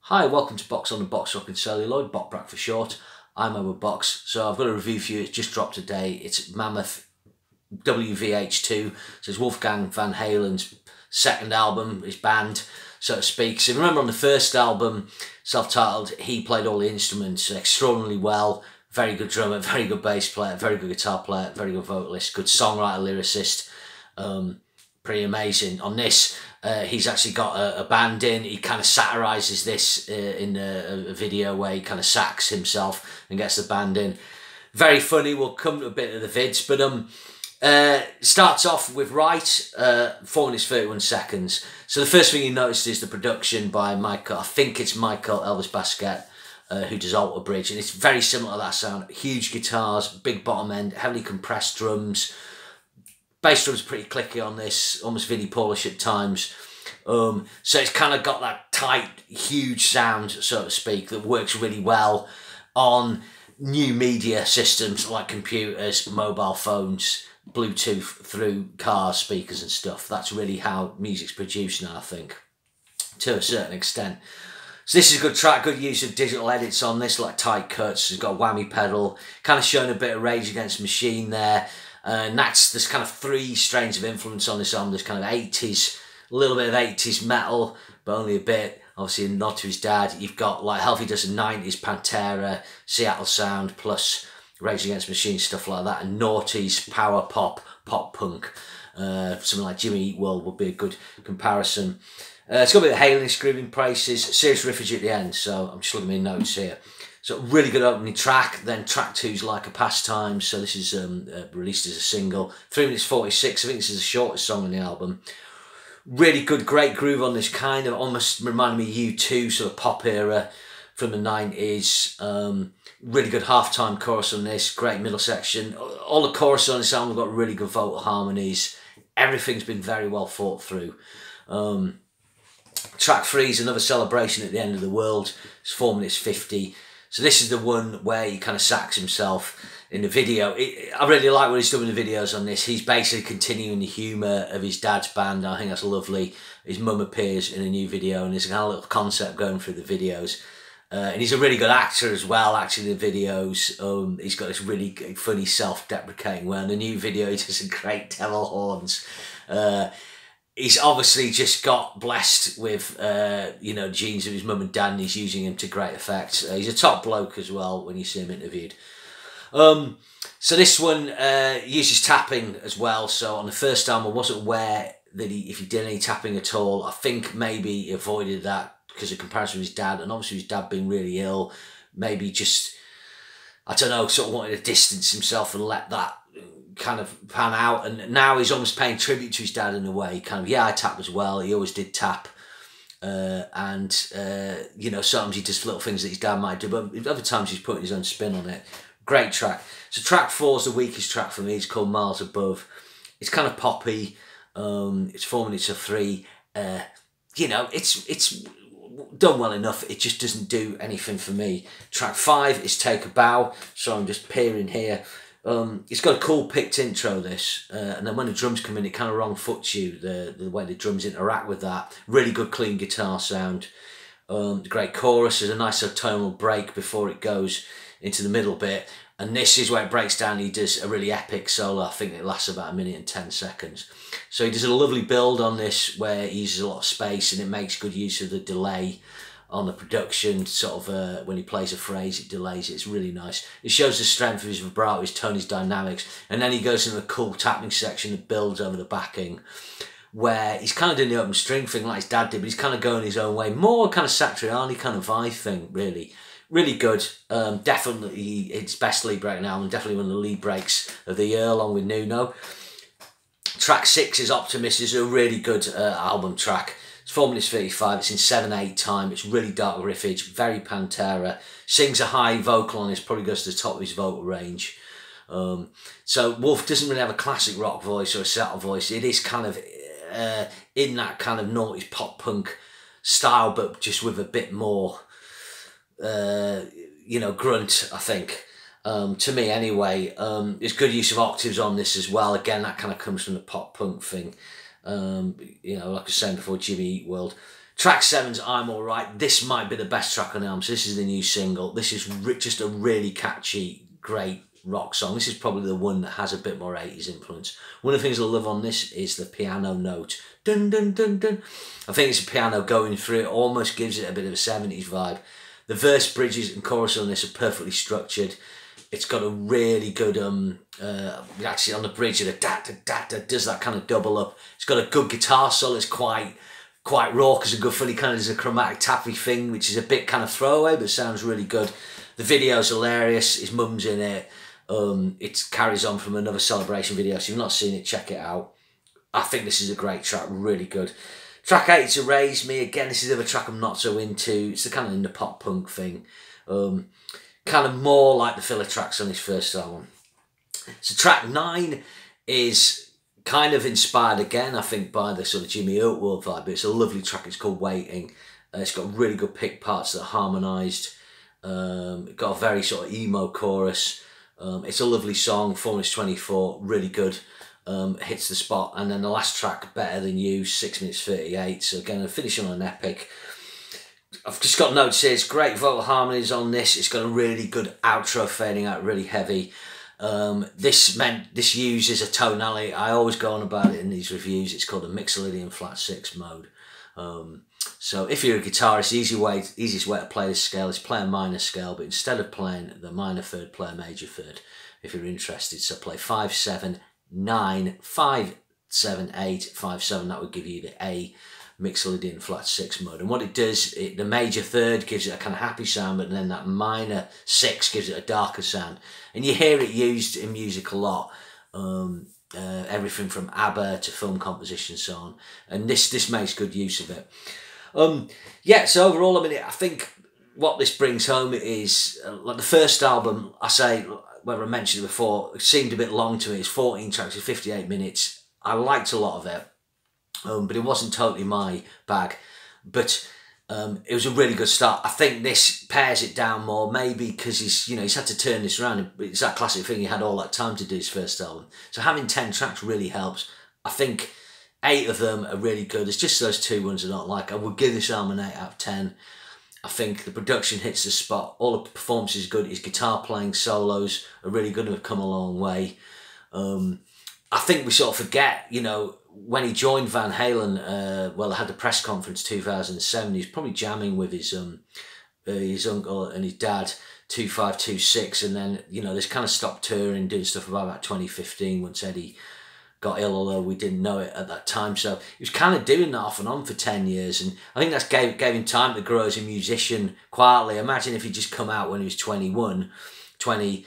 Hi, welcome to Box on the Box Rock and Celluloid, Bokbrak for short. I'm Edward Box. So I've got a review for you. It's just dropped today. It's MAMMOTH WVH2. So it's Wolfgang Van Halen's second album, his band, so to speak. So remember on the first album, self-titled, he played all the instruments extraordinarily well. Very good drummer, very good bass player, very good guitar player, very good vocalist, good songwriter, lyricist. Pretty amazing. On this, he's actually got a band in. He kind of satirises this in a video where he kind of sacks himself and gets the band in. Very funny. We'll come to a bit of the vids, but starts off with Right, 4 minutes 31 seconds. So the first thing you notice is the production by Michael. I think it's Michael Elvis Basket, who does Alter Bridge, and it's very similar to that sound. Huge guitars, big bottom end, heavily compressed drums. Bass drum's pretty clicky on this, almost Vinnie Polish at times. So it's kind of got that tight, huge sound, so to speak, that works really well on new media systems like computers, mobile phones, Bluetooth through cars, speakers and stuff. That's really how music's produced now, I think, to a certain extent. So this is a good track, good use of digital edits on this, like tight cuts. It's got a whammy pedal, kind of showing a bit of Rage Against the Machine there. And there's kind of 3 strains of influence on this album. There's kind of 80s, a little bit of 80s metal, but only a bit. Obviously a nod to his dad. You've got like Healthy does a 90s Pantera, Seattle sound, plus Rage Against the Machine, stuff like that. And noughties, power pop, pop punk. Something like Jimmy Eat World would be a good comparison. It's got a bit of Halen screaming praises, serious riffage at the end, so I'm just looking at my notes here. So really good opening track, then track 2's Like a Pastime, so this is released as a single. 3 minutes 46, I think this is the shortest song on the album. Really good, great groove on this, kind of almost reminded me of U2, sort of pop era from the 90s. Really good halftime chorus on this, great middle section. All the chorus on this album have got really good vocal harmonies. Everything's been very well thought through. Track 3 is Another Celebration at the End of the World. It's 4 minutes 50. So this is the one where he kind of sacks himself in the video. I really like what he's done in the videos on this. He's basically continuing the humour of his dad's band. I think that's lovely. His mum appears in a new video, and there's a kind of little concept going through the videos. And he's a really good actor as well, actually, in the videos. He's got this really funny self-deprecating way. In the new video, he does some great devil horns. He's obviously just got blessed with, you know, genes of his mum and dad, and he's using him to great effect. He's a top bloke as well when you see him interviewed. So this one uses tapping as well. So on the first album, I wasn't aware that if he did any tapping at all. I think maybe he avoided that because of comparison with his dad, and obviously his dad being really ill, maybe just, I don't know, sort of wanted to distance himself and let that kind of pan out. And now he's almost paying tribute to his dad in a way. Kind of, yeah, I tap as well. He always did tap. You know, sometimes he does little things that his dad might do, but other times he's putting his own spin on it. Great track. So track 4 is the weakest track for me. It's called Miles Above. It's kind of poppy. It's 4 minutes of 3. You know, it's done well enough. It just doesn't do anything for me. Track 5 is Take a Bow. So I'm just peering here. It's got a cool picked intro, this, and then when the drums come in, it kind of wrong foots you, the way the drums interact with that. Really good clean guitar sound. Great chorus. There's a nice tonal break before it goes into the middle bit, and this is where it breaks down. He does a really epic solo. I think it lasts about 1 minute and 10 seconds. So he does a lovely build on this where he uses a lot of space, and it makes good use of the delay on the production, sort of when he plays a phrase, it delays it. It's really nice. It shows the strength of his vibrato, his tone, his dynamics, and then he goes into a cool tapping section that builds over the backing, where he's kind of doing the open string thing like his dad did, but he's kind of going his own way, more kind of Satriani kind of vibe thing, really. Really good. Definitely its best lead break now, and definitely one of the lead breaks of the year, along with Nuno. Track 6 is Optimist. Is a really good album track. It's 4 minutes 35, it's in 7/8 time, it's really dark riffage, very Pantera. Sings a high vocal on this, probably goes to the top of his vocal range. So Wolf doesn't really have a classic rock voice or a Seattle voice. It is kind of in that kind of noughties pop punk style, but just with a bit more, you know, grunt, I think. To me anyway. There's good use of octaves on this as well. Again, that kind of comes from the pop punk thing. You know, like I was saying before, Jimmy Eat World. Track 7's I'm Alright. This might be the best track on the album. So this is the new single. This is just a really catchy, great rock song. This is probably the one that has a bit more 80s influence. One of the things I love on this is the piano note. Dun, dun, dun, dun. I think it's a piano going through it. Almost gives it a bit of a 70s vibe. The verse, bridges and chorus on this are perfectly structured. It's got a really good, actually on the bridge, the da-da-da-da does that kind of double up. It's got a good guitar solo. It's quite raucous and good fun. He kind of does a chromatic tappy thing, which is a bit kind of throwaway, but sounds really good. The video's hilarious. His mum's in it. It carries on from another Celebration video. So if you've not seen it, check it out. I think this is a great track, really good. Track 8 is Raise Me. Again, this is the other track I'm not so into. It's the kind of in the pop punk thing. Kind of more like the filler tracks on his first album. So track 9 is kind of inspired again, I think, by the sort of Jimmy Eat World vibe, but it's a lovely track. It's called Waiting. It's got really good pick parts that are harmonised. It got a very sort of emo chorus. It's a lovely song. 4 minutes 24, really good. Hits the spot. And then the last track, Better Than You, 6 minutes 38. So again, I'm finishing on an epic. I've just got notes here. It's great vocal harmonies on this. It's got a really good outro fading out, really heavy. This uses a tonality. I always go on about it in these reviews. It's called a Mixolydian flat 6 mode. So if you're a guitarist, the easiest way to play this scale is play a minor scale, but instead of playing the minor third, play a major third if you're interested. So play 5, 7, 9, 5, 7, 8, 5, 7. That would give you the A Mixolydian flat 6 mode. And what it does, the major third gives it a kind of happy sound, but then that minor 6 gives it a darker sound. And you hear it used in music a lot. Everything from ABBA to film composition and so on. And this makes good use of it. Yeah, so overall, I mean, I think what this brings home is, like the first album, I say, whether I mentioned it before, it seemed a bit long to me. It's 14 tracks, it's 58 minutes. I liked a lot of it. But it wasn't totally my bag. But it was a really good start. I think this pares it down more, maybe because he's had to turn this around. It's that classic thing, he had all that time to do his first album. So having 10 tracks really helps. I think 8 of them are really good. There's just those 2 ones I don't like. I would give this album an 8 out of 10. I think the production hits the spot. All the performances are good. His guitar playing solos are really good and have come a long way. I think we sort of forget, when he joined Van Halen, well, I had the press conference 2007. He was probably jamming with his uncle and his dad, 2526, and then this kind of stopped touring, doing stuff about 2015 once Eddie got ill, although we didn't know it at that time. So he was kind of doing that off and on for 10 years, and I think that gave him time to grow as a musician quietly. Imagine if he'd just come out when he was 21, 20,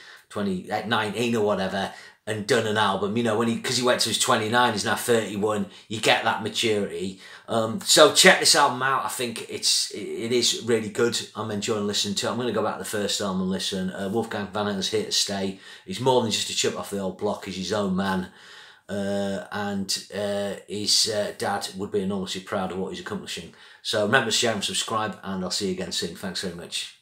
19 or whatever, and done an album, because he went to his 29, he's now 31, you get that maturity. So check this album out. I think it is really good. I'm enjoying listening to it. I'm going to go back to the first album and listen. Wolfgang Van Halen's here to stay. He's more than just a chip off the old block. He's his own man. And his dad would be enormously proud of what he's accomplishing. So remember to share and subscribe, and I'll see you again soon. Thanks very much.